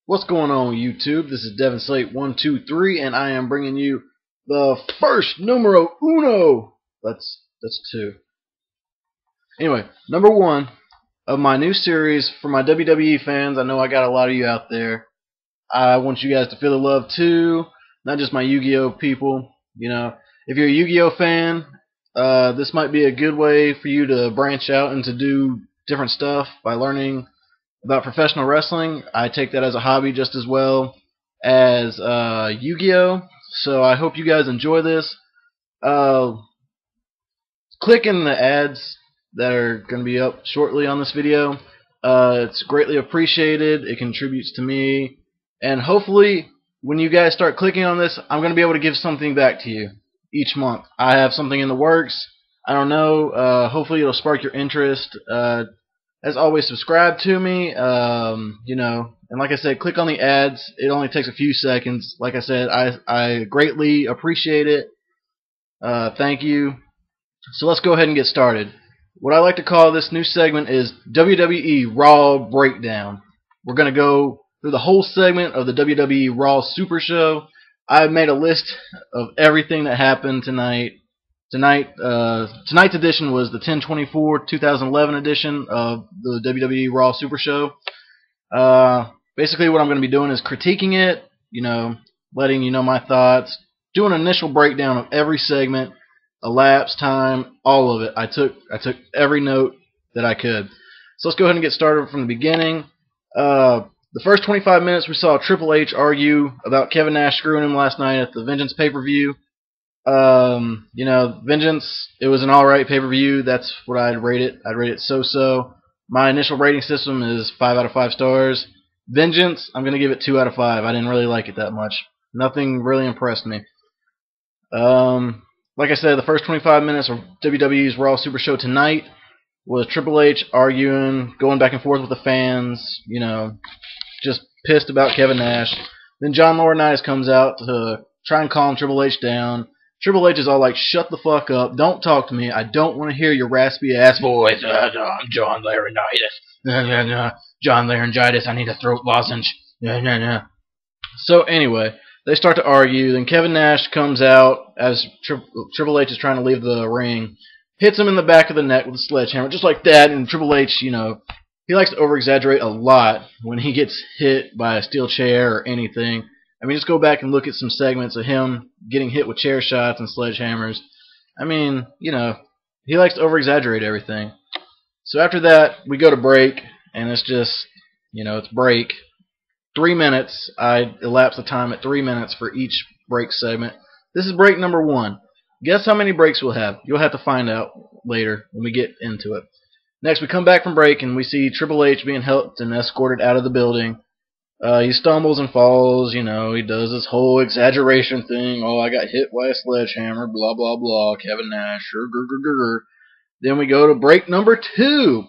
What's going on, YouTube? This is Devin Slate 123, and I am bringing you the first numero uno. That's two. Anyway, number one of my new series for my WWE fans. I know I got a lot of you out there. I want you guys to feel the love too, not just my Yu-Gi-Oh people. You know, if you're a Yu-Gi-Oh fan, this might be a good way for you to branch out and to do different stuff by learning about professional wrestling. I take that as a hobby just as well as Yu-Gi-Oh! So I hope you guys enjoy this. Click in the ads that are going to be up shortly on this video. It's greatly appreciated. It contributes to me. And hopefully, when you guys start clicking on this, I'm going to be able to give something back to you each month. I have something in the works. I don't know. Hopefully, it'll spark your interest. As always, subscribe to me, you know, and like I said, click on the ads. It only takes a few seconds. Like I said, I greatly appreciate it. Thank you. So let's go ahead and get started. What I like to call this new segment is WWE Raw Breakdown. We're going to go through the whole segment of the WWE Raw Super Show. I've made a list of everything that happened tonight. Tonight's edition was the 10/24/2011 edition of the WWE Raw Super Show. Basically, what I'm going to be doing is critiquing it, you know, letting you know my thoughts, doing an initial breakdown of every segment, elapsed time, all of it. I took every note that I could. So let's go ahead and get started from the beginning. The first 25 minutes, we saw Triple H argue about Kevin Nash screwing him last night at the Vengeance pay-per-view. You know, Vengeance, it was an alright pay-per-view. That's what I'd rate it. I'd rate it so-so. My initial rating system is 5 out of 5 stars. Vengeance, I'm going to give it 2 out of 5. I didn't really like it that much. Nothing really impressed me. Like I said, the first 25 minutes of WWE's Raw Super Show tonight was Triple H arguing, going back and forth with the fans, you know, just pissed about Kevin Nash. Then John Laurinaitis comes out to try and calm Triple H down. Triple H is all like, shut the fuck up. Don't talk to me. I don't want to hear your raspy ass voice. I'm John Laurinaitis. John Laurinaitis. I need a throat lozenge. So anyway, they start to argue. Then Kevin Nash comes out as Triple H is trying to leave the ring. Hits him in the back of the neck with a sledgehammer. Just like that. And Triple H, you know, he likes to over-exaggerate a lot when he gets hit by a steel chair or anything. I mean, just go back and look at some segments of him getting hit with chair shots and sledgehammers. I mean, you know, he likes to over-exaggerate everything. So after that, we go to break, and it's just, you know, it's break. 3 minutes. I elapse the time at 3 minutes for each break segment. This is break number 1. Guess how many breaks we'll have? You'll have to find out later when we get into it. Next, we come back from break, and we see Triple H being helped and escorted out of the building. He stumbles and falls, you know, he does this whole exaggeration thing. Oh, I got hit by a sledgehammer, blah, blah, blah, Kevin Nash, Then we go to break number 2.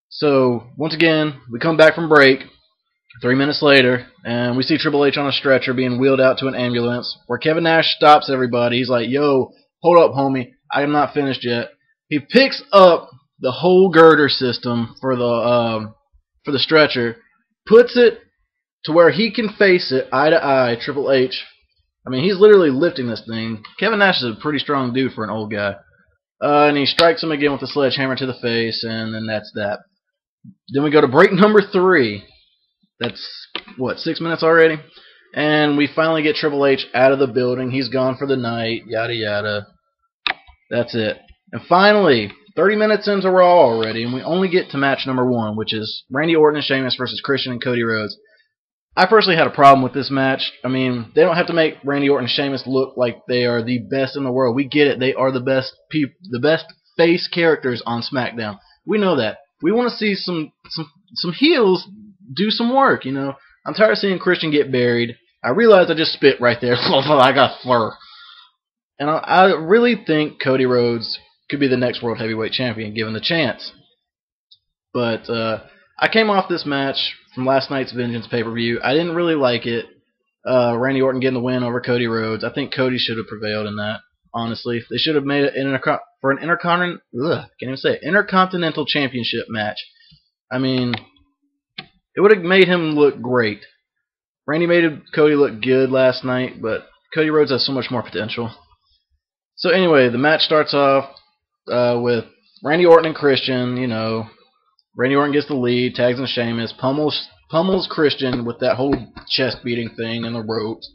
So, once again, we come back from break, 3 minutes later, and we see Triple H on a stretcher being wheeled out to an ambulance, where Kevin Nash stops everybody. He's like, yo, hold up, homie, I am not finished yet. He picks up the whole girder system for the stretcher, puts it to where he can face it eye to eye, Triple H. I mean, he's literally lifting this thing. Kevin Nash is a pretty strong dude for an old guy. And he strikes him again with a sledgehammer to the face, and then that's that. Then we go to break number 3. That's, what, 6 minutes already? And we finally get Triple H out of the building. He's gone for the night, yada yada. That's it. And finally, 30 minutes into Raw already, and we only get to match number 1, which is Randy Orton and Sheamus versus Christian and Cody Rhodes. I personally had a problem with this match. I mean, they don't have to make Randy Orton and Sheamus look like they are the best in the world. We get it. They are the best face characters on SmackDown. We know that. We want to see some heels do some work, you know. I'm tired of seeing Christian get buried. I realized I just spit right there. I got fur. And I really think Cody Rhodes could be the next World Heavyweight Champion, given the chance. But I came off this match from last night's Vengeance pay-per-view. I didn't really like it. Randy Orton getting the win over Cody Rhodes. I think Cody should have prevailed in that, honestly. They should have made it for an Intercontinental Championship match. I mean, It would have made him look great. Randy made Cody look good last night, but Cody Rhodes has so much more potential. So anyway, the match starts off with Randy Orton and Christian. You know, Randy Orton gets the lead, tags in Sheamus, pummels Christian with that whole chest beating thing and the ropes.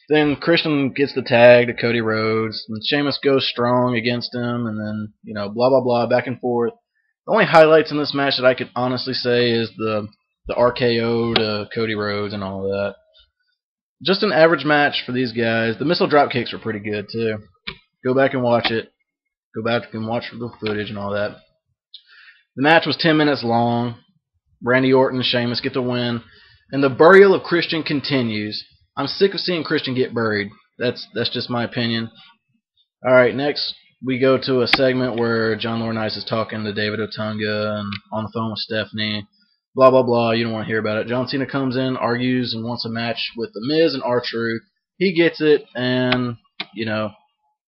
Then Christian gets the tag to Cody Rhodes, and Sheamus goes strong against him, and then, you know, blah, blah, blah, back and forth. The only highlights in this match that I could honestly say is the RKO to Cody Rhodes and all of that. Just an average match for these guys. The missile drop kicks were pretty good, too. Go back and watch it. Go back and watch the footage and all that. The match was 10 minutes long. Randy Orton and Sheamus get the win. And the burial of Christian continues. I'm sick of seeing Christian get buried. That's just my opinion. Alright, next we go to a segment where John Laurinaitis is talking to David Otunga and on the phone with Stephanie. Blah, blah, blah. You don't want to hear about it. John Cena comes in, argues, and wants a match with The Miz and R-Truth. He gets it, and, you know,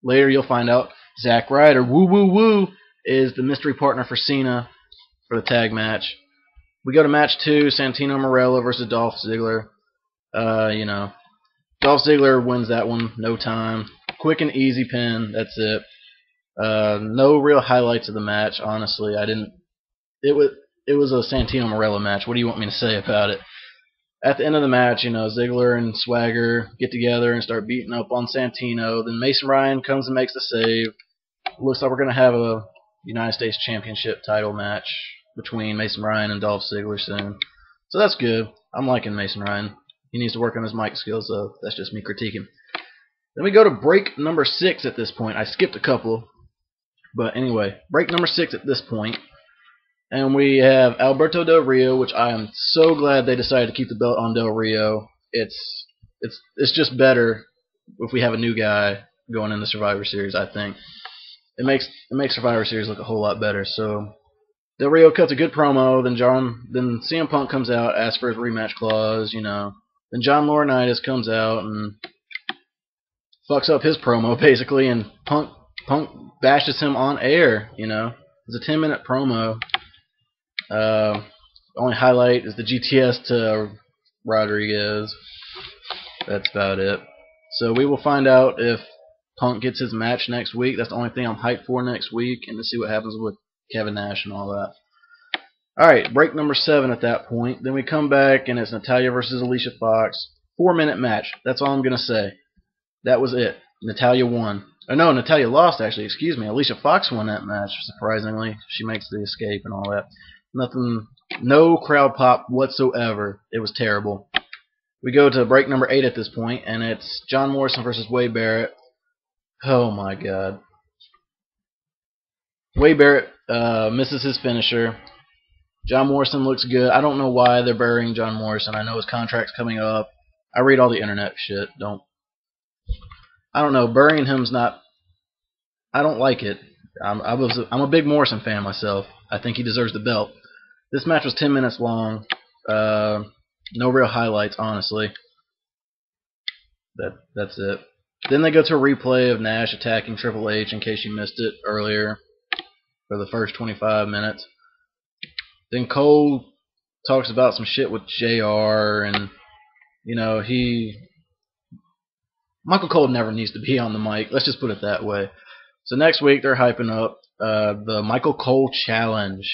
later you'll find out Zack Ryder, woo, woo, woo, is the mystery partner for Cena for the tag match. We go to match 2, Santino Marella versus Dolph Ziggler. You know, Dolph Ziggler wins that one, no time. Quick and easy pin, that's it. No real highlights of the match, honestly. It was a Santino Marella match. What do you want me to say about it? At the end of the match, you know, Ziggler and Swagger get together and start beating up on Santino. Then Mason Ryan comes and makes the save. Looks like we're going to have a United States Championship title match between Mason Ryan and Dolph Ziggler soon. So that's good. I'm liking Mason Ryan. He needs to work on his mic skills, though. That's just me critiquing. Then we go to break number 6 at this point. I skipped a couple. But anyway, break number 6 at this point. And we have Alberto Del Rio, which I am so glad they decided to keep the belt on Del Rio. It's just better if we have a new guy going in the Survivor Series, I think. It makes Survivor Series look a whole lot better. So Del Rio cuts a good promo, then CM Punk comes out, asks for his rematch clause, you know. Then John Laurinaitis comes out and fucks up his promo basically, and Punk bashes him on air, you know. It's a 10-minute promo. The only highlight is the GTS to Rodriguez. That's about it. So we will find out if Punk gets his match next week. That's the only thing I'm hyped for next week, and to see what happens with Kevin Nash and all that. Alright, break number 7 at that point. Then we come back, and it's Natalya versus Alicia Fox. 4-minute match. That's all I'm going to say. That was it. Natalya won. Oh, no, Natalya lost, actually. Excuse me. Alicia Fox won that match, surprisingly. She makes the escape and all that. Nothing, no crowd pop whatsoever. It was terrible. We go to break number 8 at this point, and it's John Morrison versus Wade Barrett. Oh, my God. Wade Barrett misses his finisher. John Morrison looks good. I don't know why they're burying John Morrison. I know his contract's coming up. I read all the internet shit. I don't know. Burying him's not. I don't like it. I'm a big Morrison fan myself. I think he deserves the belt. This match was 10 minutes long. No real highlights, honestly. That's it. Then they go to a replay of Nash attacking Triple H, in case you missed it earlier, for the first 25 minutes. Then Cole talks about some shit with JR, and, you know, Michael Cole never needs to be on the mic. Let's just put it that way. So next week they're hyping up the Michael Cole Challenge.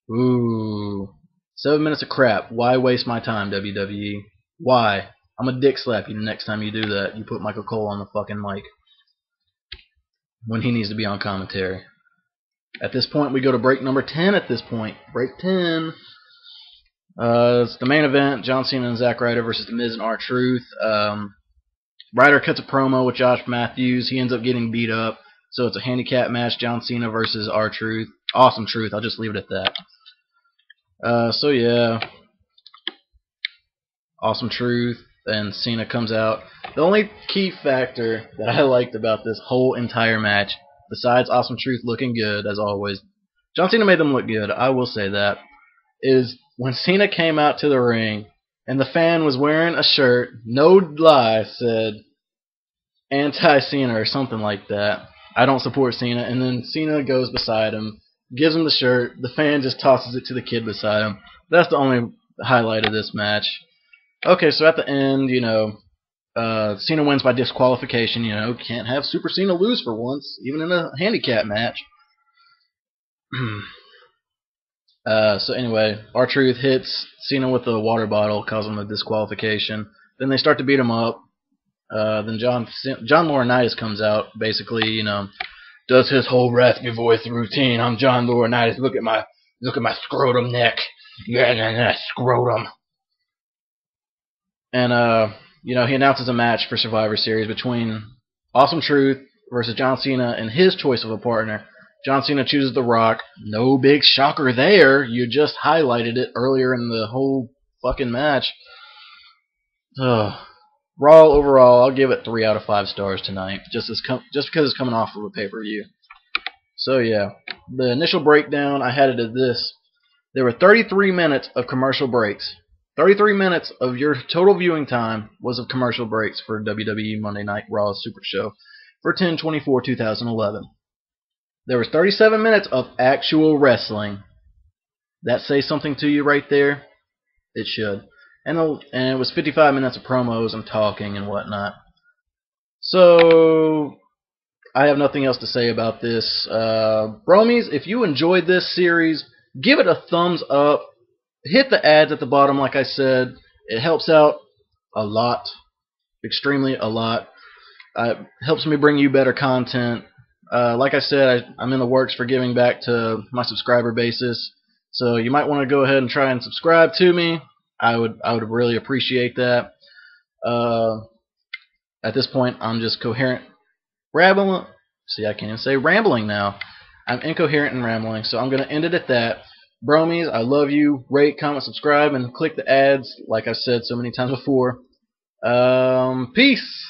Ooh. 7 minutes of crap. Why waste my time, WWE? Why? I'm a dick slap you the next time you do that. You put Michael Cole on the fucking mic when he needs to be on commentary. At this point, we go to break number 10 at this point. Break 10. It's the main event. John Cena and Zack Ryder versus The Miz and R-Truth. Ryder cuts a promo with Josh Matthews. He ends up getting beat up. So it's a handicap match. John Cena versus R-Truth. Awesome Truth. I'll just leave it at that. So yeah. Awesome Truth. And Cena comes out. The only key factor that I liked about this whole entire match, besides Awesome Truth looking good, as always, John Cena made them look good, I will say that, is when Cena came out to the ring and the fan was wearing a shirt, no lie, said anti-Cena or something like that. I don't support Cena. And then Cena goes beside him, gives him the shirt, the fan just tosses it to the kid beside him. That's the only the highlight of this match. Okay, so at the end, you know, Cena wins by disqualification. You know, can't have Super Cena lose for once, even in a handicap match. So anyway, R-Truth hits Cena with a water bottle, causing him a disqualification. Then they start to beat him up. Then John Laurinaitis comes out, basically, you know, does his whole raspy voice routine. I'm John Laurinaitis. Look at my scrotum neck. Yeah, scrotum. And you know, he announces a match for Survivor Series between Awesome Truth versus John Cena and his choice of a partner. John Cena chooses The Rock. No big shocker there. You just highlighted it earlier in the whole fucking match. Raw overall, I'll give it 3 out of 5 stars tonight, just because it's coming off of a pay-per-view. So yeah, the initial breakdown, I had it as this. There were 33 minutes of commercial breaks. 33 minutes of your total viewing time was of commercial breaks for WWE Monday Night RAW Super Show for 10/24/2011. There was 37 minutes of actual wrestling. That says something to you right there? It should. And it was 55 minutes of promos and talking and whatnot. So, I have nothing else to say about this. Bromies, if you enjoyed this series, give it a thumbs up. Hit the ads at the bottom, like I said. It helps out a lot. Extremely a lot. It helps me bring you better content. Like I said, I'm in the works for giving back to my subscriber basis. So you might want to go ahead and try and subscribe to me. I would really appreciate that. At this point, I'm just coherent rambling. See, I can't even say rambling now. I'm incoherent and rambling, so I'm going to end it at that. Bromies, I love you. Rate, comment, subscribe, and click the ads like I've said so many times before. Peace!